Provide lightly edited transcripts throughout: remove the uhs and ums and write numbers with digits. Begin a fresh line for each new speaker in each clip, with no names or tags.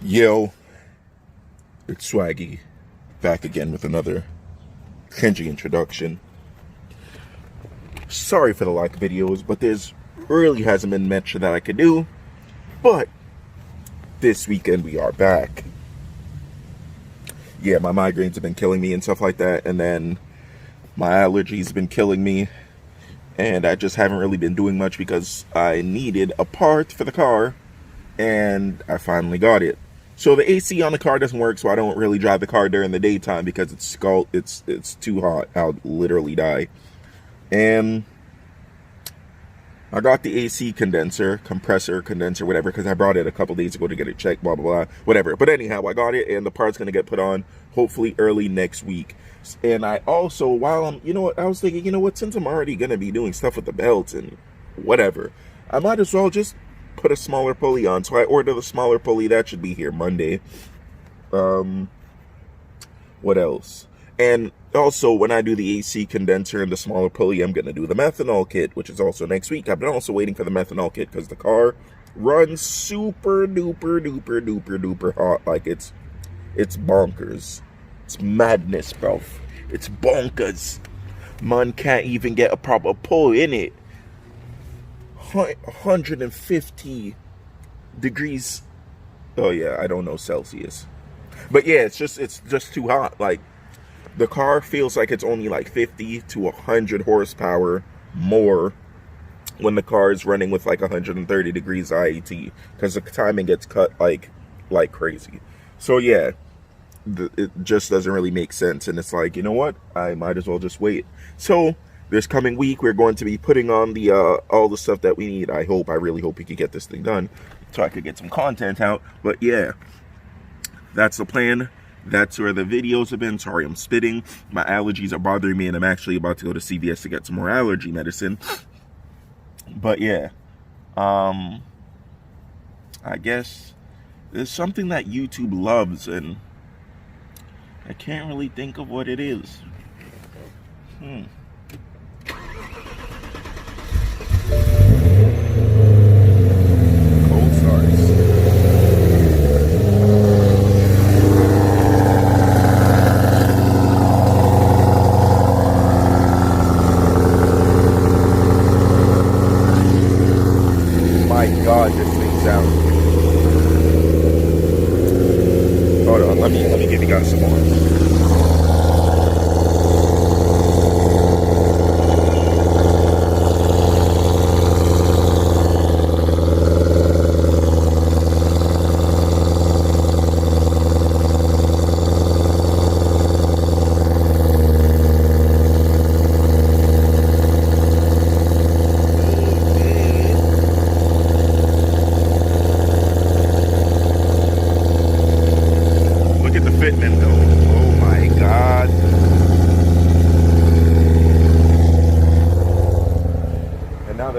Yo, it's Swaggy, back again with another cringy introduction. Sorry for the lack of videos, but there's really hasn't been much that I could do. But this weekend we are back. Yeah, my migraines have been killing me and stuff like that, and then my allergies have been killing me, and I just haven't really been doing much because I needed a part for the car, and I finally got it. So the AC on the car doesn't work, so I don't really drive the car during the daytime because it's too hot. I'll literally die. And I got the AC compressor, whatever, because I brought it a couple days ago to get it checked, blah, blah, blah, whatever. But anyhow, I got it, and the part's going to get put on hopefully early next week. And I also, I was thinking, since I'm already going to be doing stuff with the belts and whatever, I might as well just put a smaller pulley on. So I ordered the smaller pulley. That should be here Monday. What else? And also, when I do the AC condenser and the smaller pulley, I'm going to do the methanol kit, which is also next week. I've been also waiting for the methanol kit because the car runs super duper hot. Like, it's bonkers. It's madness, bro. It's bonkers. Man can't even get a proper pull in it. 150 degrees. Oh yeah, I don't know Celsius. But yeah, it's just too hot. Like, the car feels like it's only like 50 to 100 horsepower more when the car is running with like 130 degrees IAT, because the timing gets cut like crazy. So yeah, it just doesn't really make sense, and it's like, you know what, I might as well just wait. So this coming week we're going to be putting on the all the stuff that we need. I really hope we can get this thing done so I could get some content out. But yeah, that's the plan. That's where the videos have been. Sorry, I'm spitting. My allergies are bothering me, and I'm actually about to go to CVS to get some more allergy medicine. But yeah, I guess there's something that YouTube loves, and I can't really think of what it is. Cold starts. My God, this thing sounds. Hold on, let me give you guys some more.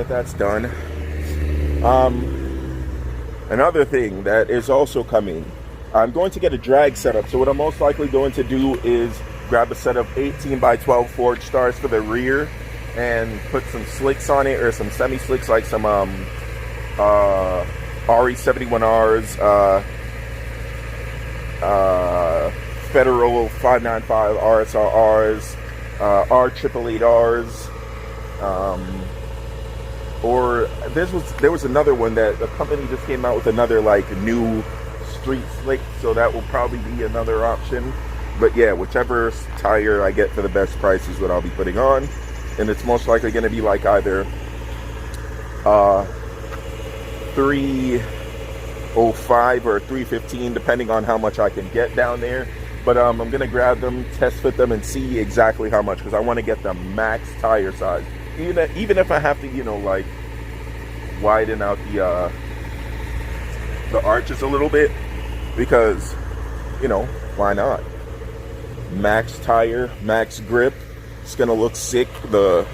That's done. Another thing that is also coming, I'm going to get a drag setup. So what I'm most likely going to do is grab a set of 18 by 12 forged stars for the rear and put some slicks on it, or some semi slicks, like some RE71Rs, Federal 595 RSRRs, R888Rs, or there was another one that the company just came out with, another like new street slick, so that will probably be another option. But yeah, whichever tire I get for the best price is what I'll be putting on, and it's most likely going to be like either 305 or 315, depending on how much I can get down there. But I'm going to grab them, test fit them, and see exactly how much, because I want to get the max tire size. Even if I have to, like, widen out the arches a little bit, because, why not? Max tire, max grip. It's gonna look sick. The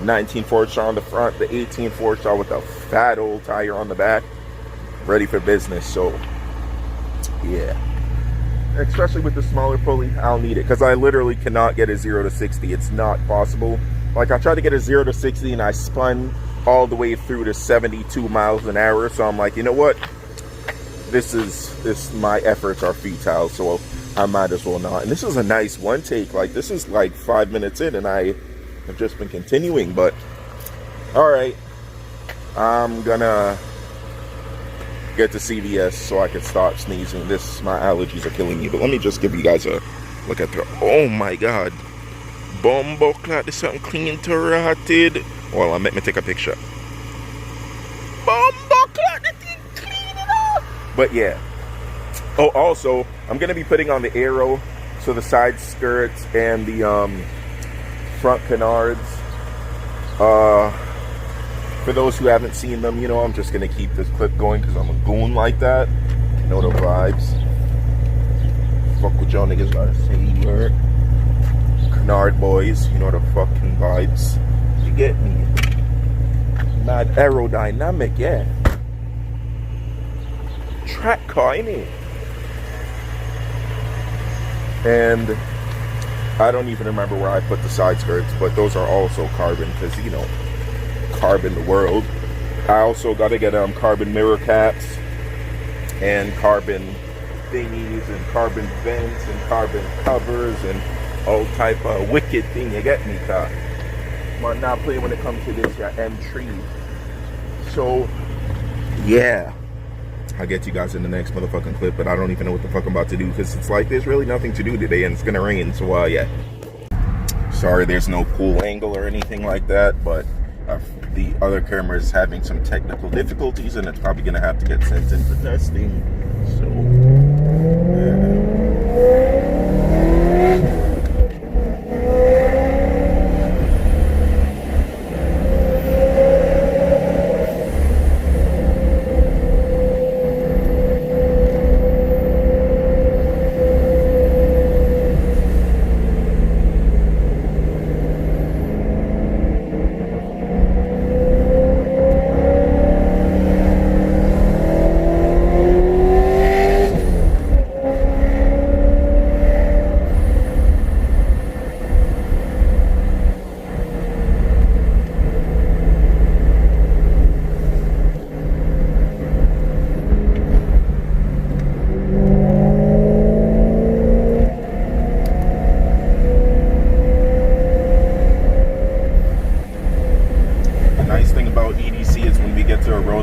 19 4-star on the front, the 18 4-star with a fat old tire on the back. Ready for business. So, yeah. Especially with the smaller pulley, I'll need it, because I literally cannot get a 0 to 60. It's not possible. Like, I tried to get a 0 to 60 and I spun all the way through to 72 miles an hour. So I'm like, you know what? this my efforts are futile, so I might as well not. And this is a nice one take. Like, this is like 5 minutes in, and I have just been continuing. But all right, I'm gonna get to CVS so I can stop sneezing. My allergies are killing me. But let me just give you guys a look at the. Oh my God, bumbo clot! There's something clean to rotted. Well, let me take a picture. Bumbo clot! The thing clean it up. But yeah. Oh, also, I'm gonna be putting on the aero, so the side skirts and the front canards. For those who haven't seen them, you know, I'm just gonna keep this clip going because I'm a goon like that. You know the vibes. Fuck what y'all niggas gotta say, word. Canard boys, you know the fucking vibes. You get me? Mad aerodynamic, yeah. Track car, innit? And I don't even remember where I put the side skirts, but those are also carbon because, you know, carbon the world. I also got to get carbon mirror caps and carbon thingies and carbon vents and carbon covers and all type of wicked thing, you get me, car. I'm not playing when it comes to this M3. So yeah, I'll get you guys in the next motherfucking clip, but I don't even know what the fuck I'm about to do because it's like there's really nothing to do today and it's gonna rain. So yeah, sorry there's no cool angle or anything like that, but the other camera is having some technical difficulties and it's probably gonna have to get sent in for testing. So yeah.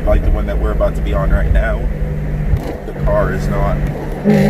Like the one that we're about to be on right now, the car is not going.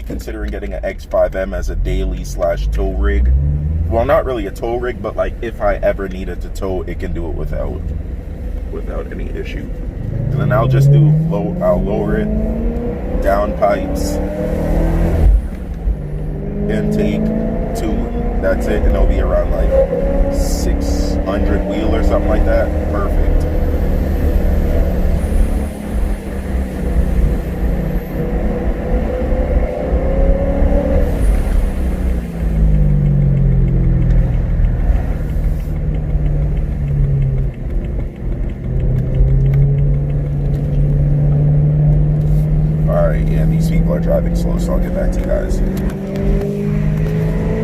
considering getting an X5M as a daily / tow rig. Well, not really a tow rig, but like if I ever needed to tow, it can do it without any issue. And then I'll just do I'll lower it, down pipes, intake, tune. That's it, and it'll be around like 600 wheel or something like that. Perfect. Alright, yeah, these people are driving slow, so I'll get back to you guys.